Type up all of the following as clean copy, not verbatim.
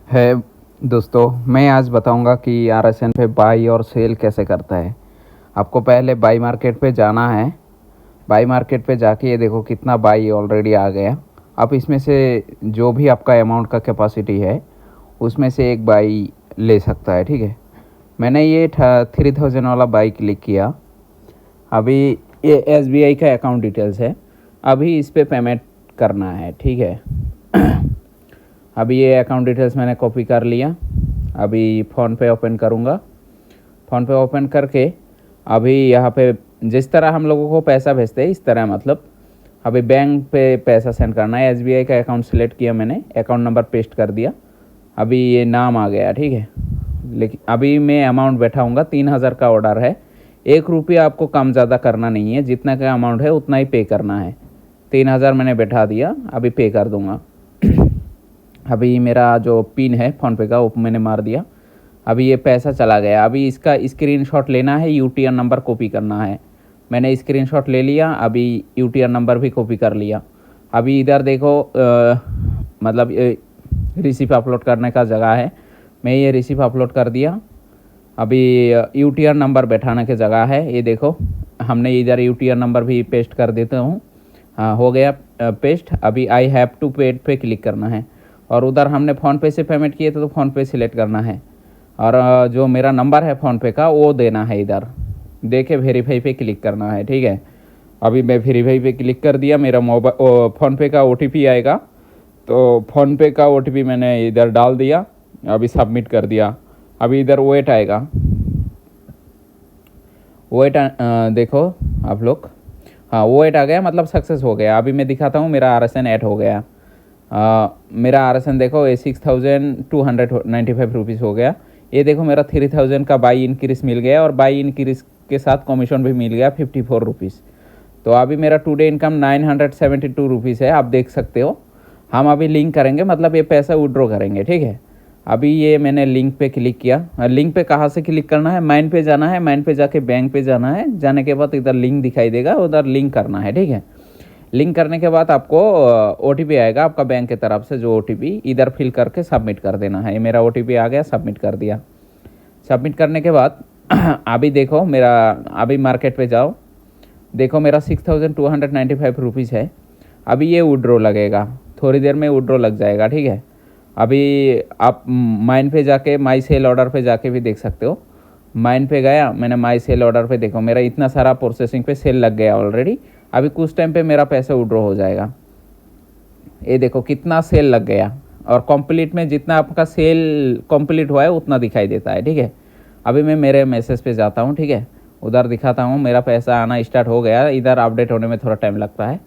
है दोस्तों, मैं आज बताऊंगा कि आरएसएन पे बाई और सेल कैसे करता है। आपको पहले बाई मार्केट पे जाना है। बाई मार्केट पे जाके ये देखो कितना बाई ऑलरेडी आ गया। आप इसमें से जो भी आपका अमाउंट का कैपेसिटी है उसमें से एक बाई ले सकता है। ठीक है, मैंने ये 3000 वाला बाई क्लिक किया। अभी ये एसबीआई का अकाउंट डिटेल्स है। अभी इस पर पेमेंट करना है। ठीक है, अभी ये अकाउंट डिटेल्स मैंने कॉपी कर लिया। अभी फ़ोन पे ओपन करूँगा। फ़ोन पे ओपन करके अभी यहाँ पे जिस तरह हम लोगों को पैसा भेजते हैं इस तरह, मतलब अभी बैंक पे पैसा सेंड करना है। एसबीआई का अकाउंट सेलेक्ट किया मैंने, अकाउंट नंबर पेस्ट कर दिया। अभी ये नाम आ गया। ठीक है, लेकिन अभी मैं अमाउंट बैठाऊँगा। 3000 का ऑर्डर है। 1 रुपया आपको कम ज़्यादा करना नहीं है, जितना का अमाउंट है उतना ही पे करना है। 3000 मैंने बैठा दिया, अभी पे कर दूँगा। अभी मेरा जो पिन है फ़ोनपे का वो मैंने मार दिया। अभी ये पैसा चला गया। अभी इसका स्क्रीनशॉट लेना है, यूटीआर नंबर कॉपी करना है। मैंने स्क्रीनशॉट ले लिया। अभी यूटीआर नंबर भी कॉपी कर लिया। अभी इधर देखो मतलब रिसिप्ट अपलोड करने का जगह है। मैं ये रिसिप्ट अपलोड कर दिया। अभी यूटीआर नंबर बैठाने की जगह है। ये देखो हमने इधर यूटीआर नंबर भी पेस्ट कर देता हूँ। हाँ, हो गया पेस्ट। अभी आई हैव टू पेड पे क्लिक करना है और उधर हमने फ़ोनपे से पेमेंट किए थे तो फ़ोनपे सिलेक्ट करना है और जो मेरा नंबर है फ़ोनपे का वो देना है। इधर देखे वेरीफाई पे क्लिक करना है। ठीक है, अभी मैं वेरीफाई पे क्लिक कर दिया। मेरा मोबाइल फ़ोनपे का ओटीपी आएगा, तो फ़ोनपे का ओटीपी मैंने इधर डाल दिया। अभी सबमिट कर दिया। अभी इधर वेट आएगा। वेट देखो आप लोग, हाँ वेट आ गया, मतलब सक्सेस हो गया। अभी मैं दिखाता हूँ, मेरा आरएसएन ऐड हो गया। मेरा आरएसएन देखो ये 6295 रुपीज़ हो गया। ये देखो मेरा 3000 का बाई इंक्रीज मिल गया और बाई इंक्रीज के साथ कमीशन भी मिल गया 54 रुपीज़। तो अभी मेरा टुडे इनकम 972 रुपीज़ है, आप देख सकते हो। हम अभी लिंक करेंगे, मतलब ये पैसा विड्रॉ करेंगे। ठीक है, अभी ये मैंने लिंक पे क्लिक किया। लिंक पे कहाँ से क्लिक करना है? माइन पे जाना है। माइन पे जाके बैंक पे जाना है। जाने के बाद इधर लिंक दिखाई देगा, उधर लिंक करना है। ठीक है, लिंक करने के बाद आपको ओटीपी आएगा आपका बैंक की तरफ से। जो ओटीपी इधर फिल करके सबमिट कर देना है। ये मेरा ओटीपी आ गया, सबमिट कर दिया। सबमिट करने के बाद अभी देखो मेरा, अभी मार्केट पे जाओ, देखो मेरा 6295 रुपीज़ है। अभी ये विड्रॉ लगेगा, थोड़ी देर में विड्रॉ लग जाएगा। ठीक है, अभी आप माइन पे जाके माई सेल ऑर्डर पे जाके भी देख सकते हो। माइन पे गया मैंने, माई सेल ऑर्डर पे देखो मेरा इतना सारा प्रोसेसिंग पे सेल लग गया ऑलरेडी। अभी कुछ टाइम पे मेरा पैसा विड्रॉ हो जाएगा। ये देखो कितना सेल लग गया और कंप्लीट में जितना आपका सेल कंप्लीट हुआ है उतना दिखाई देता है। ठीक है, अभी मैं मेरे मैसेज पे जाता हूँ। ठीक है, उधर दिखाता हूँ मेरा पैसा आना स्टार्ट हो गया। इधर अपडेट होने में थोड़ा टाइम लगता है।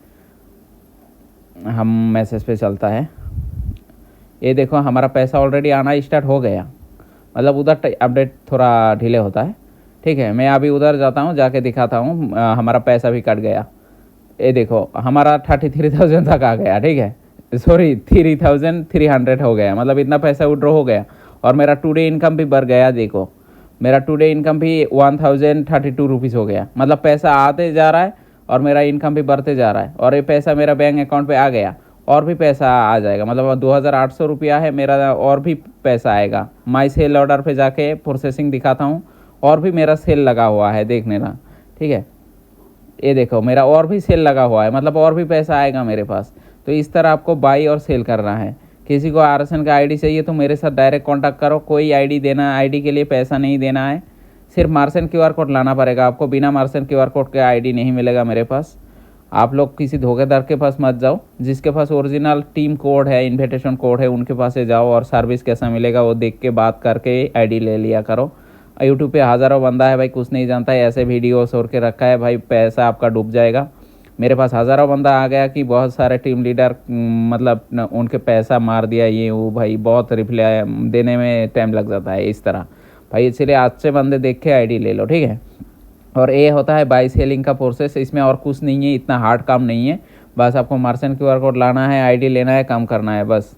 हम मैसेज पे चलता है। ये देखो हमारा पैसा ऑलरेडी आना स्टार्ट हो गया, मतलब उधर अपडेट थोड़ा डिले होता है। ठीक है, मैं अभी उधर जाता हूँ, जाके दिखाता हूँ। हमारा पैसा भी कट गया। ये देखो हमारा 33,000 तक आ गया। ठीक है, सॉरी 3300 हो गया, मतलब इतना पैसा विड्रॉ हो गया। और मेरा टुडे इनकम भी बढ़ गया। देखो मेरा टुडे इनकम भी 1032 रुपीज़ हो गया, मतलब पैसा आते जा रहा है और मेरा इनकम भी बढ़ते जा रहा है। और ये पैसा मेरा बैंक अकाउंट पे आ गया और भी पैसा आ जाएगा, मतलब 2800 रुपया है मेरा, और भी पैसा आएगा। माई सेल ऑर्डर पे जाके प्रोसेसिंग दिखाता हूँ, और भी मेरा सेल लगा हुआ है, देख लेना। ठीक है, ये देखो मेरा और भी सेल लगा हुआ है, मतलब और भी पैसा आएगा मेरे पास। तो इस तरह आपको बाई और सेल करना है। किसी को आरएसएन का आईडी चाहिए तो मेरे साथ डायरेक्ट कांटेक्ट करो। कोई आईडी देना, आईडी के लिए पैसा नहीं देना है, सिर्फ मार्सन क्यूआर कोड लाना पड़ेगा आपको। बिना मार्सन क्यूआर कोड के आईडी नहीं मिलेगा मेरे पास। आप लोग किसी धोखेदार के पास मत जाओ। जिसके पास ओरिजिनल टीम कोड है, इन्विटेशन कोड है, उनके पास से जाओ और सर्विस कैसा मिलेगा वो देख के बात करके आईडी ले लिया करो। यूट्यूब पे हज़ारों बंदा है भाई, कुछ नहीं जानता है, ऐसे वीडियो छोड़ के रखा है भाई, पैसा आपका डूब जाएगा। मेरे पास हज़ारों बंदा आ गया कि बहुत सारे टीम लीडर मतलब उनके पैसा मार दिया, ये वो भाई, बहुत रिप्लाई देने में टाइम लग जाता है इस तरह भाई। इसलिए अच्छे बंदे देख के आईडी ले लो। ठीक है, और ये होता है बाई सेलिंग का प्रोसेस। इसमें और कुछ नहीं है, इतना हार्ड काम नहीं है। बस आपको मार्सन क्यूआर कोड लाना है, आईडी लेना है, काम करना है बस।